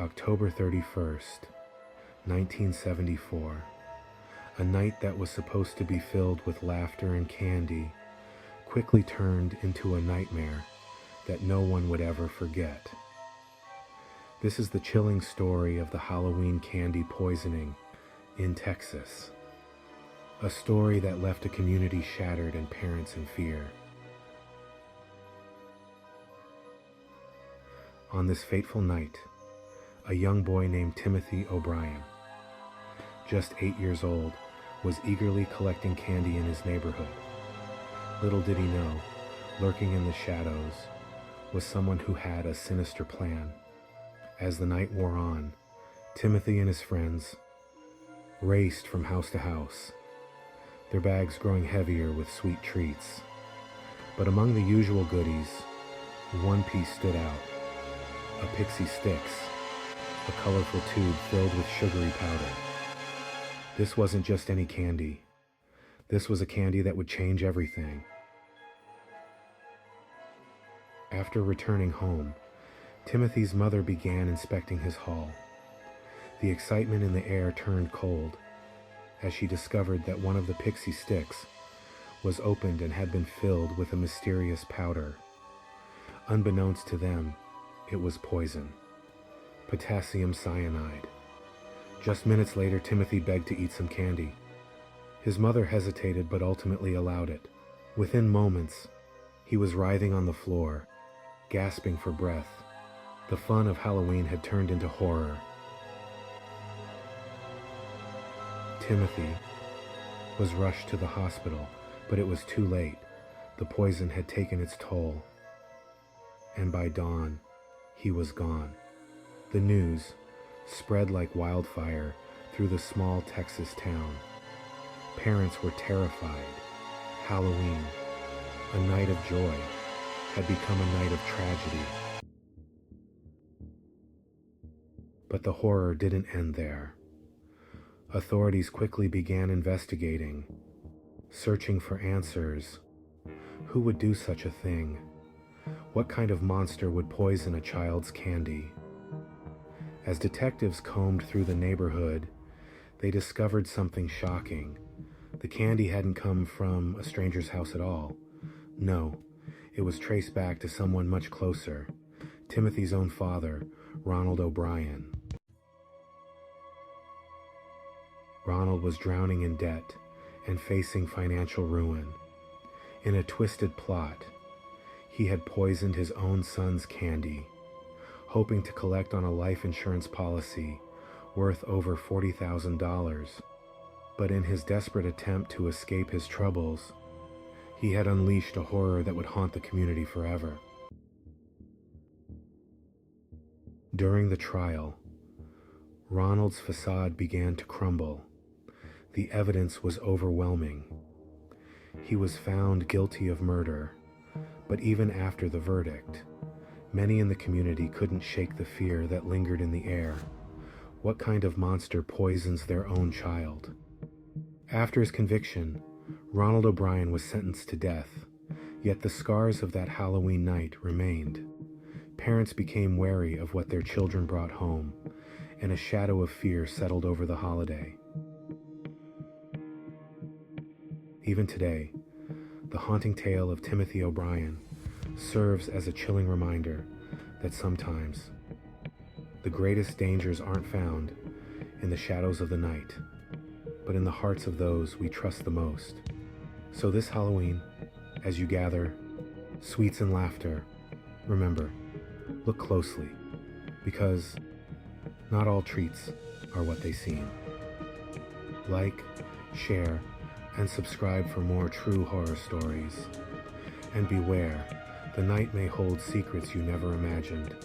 October 31st, 1974. A night that was supposed to be filled with laughter and candy quickly turned into a nightmare that no one would ever forget. This is the chilling story of the Halloween candy poisoning in Texas. A story that left a community shattered and parents in fear. On this fateful night, a young boy named Timothy O'Brien, just 8 years old, was eagerly collecting candy in his neighborhood. Little did he know, lurking in the shadows was someone who had a sinister plan. As the night wore on, Timothy and his friends raced from house to house, their bags growing heavier with sweet treats. But among the usual goodies, one piece stood out: a Pixie Stix, a colorful tube filled with sugary powder. This wasn't just any candy. This was a candy that would change everything. After returning home, Timothy's mother began inspecting his haul. The excitement in the air turned cold as she discovered that one of the Pixie Stix was opened and had been filled with a mysterious powder. Unbeknownst to them, it was poison: potassium cyanide. Just minutes later, Timothy begged to eat some candy. His mother hesitated but ultimately allowed it. Within moments, he was writhing on the floor, gasping for breath. The fun of Halloween had turned into horror. Timothy was rushed to the hospital, but it was too late. The poison had taken its toll, and by dawn, he was gone. The news spread like wildfire through the small Texas town. Parents were terrified. Halloween, a night of joy, had become a night of tragedy. But the horror didn't end there. Authorities quickly began investigating, searching for answers. Who would do such a thing? What kind of monster would poison a child's candy? As detectives combed through the neighborhood, they discovered something shocking. The candy hadn't come from a stranger's house at all. No, it was traced back to someone much closer: Timothy's own father, Ronald O'Brien. Ronald was drowning in debt and facing financial ruin. In a twisted plot, he had poisoned his own son's candy, hoping to collect on a life insurance policy worth over $40,000. But in his desperate attempt to escape his troubles, he had unleashed a horror that would haunt the community forever. During the trial, Ronald's facade began to crumble. The evidence was overwhelming. He was found guilty of murder, but even after the verdict, many in the community couldn't shake the fear that lingered in the air. What kind of monster poisons their own child? After his conviction, Ronald O'Brien was sentenced to death, yet the scars of that Halloween night remained. Parents became wary of what their children brought home, and a shadow of fear settled over the holiday. Even today, the haunting tale of Timothy O'Brien serves as a chilling reminder that sometimes the greatest dangers aren't found in the shadows of the night, but in the hearts of those we trust the most. So this Halloween, as you gather sweets and laughter, remember, look closely, because not all treats are what they seem. Like, share, and subscribe for more true horror stories. And beware, the night may hold secrets you never imagined.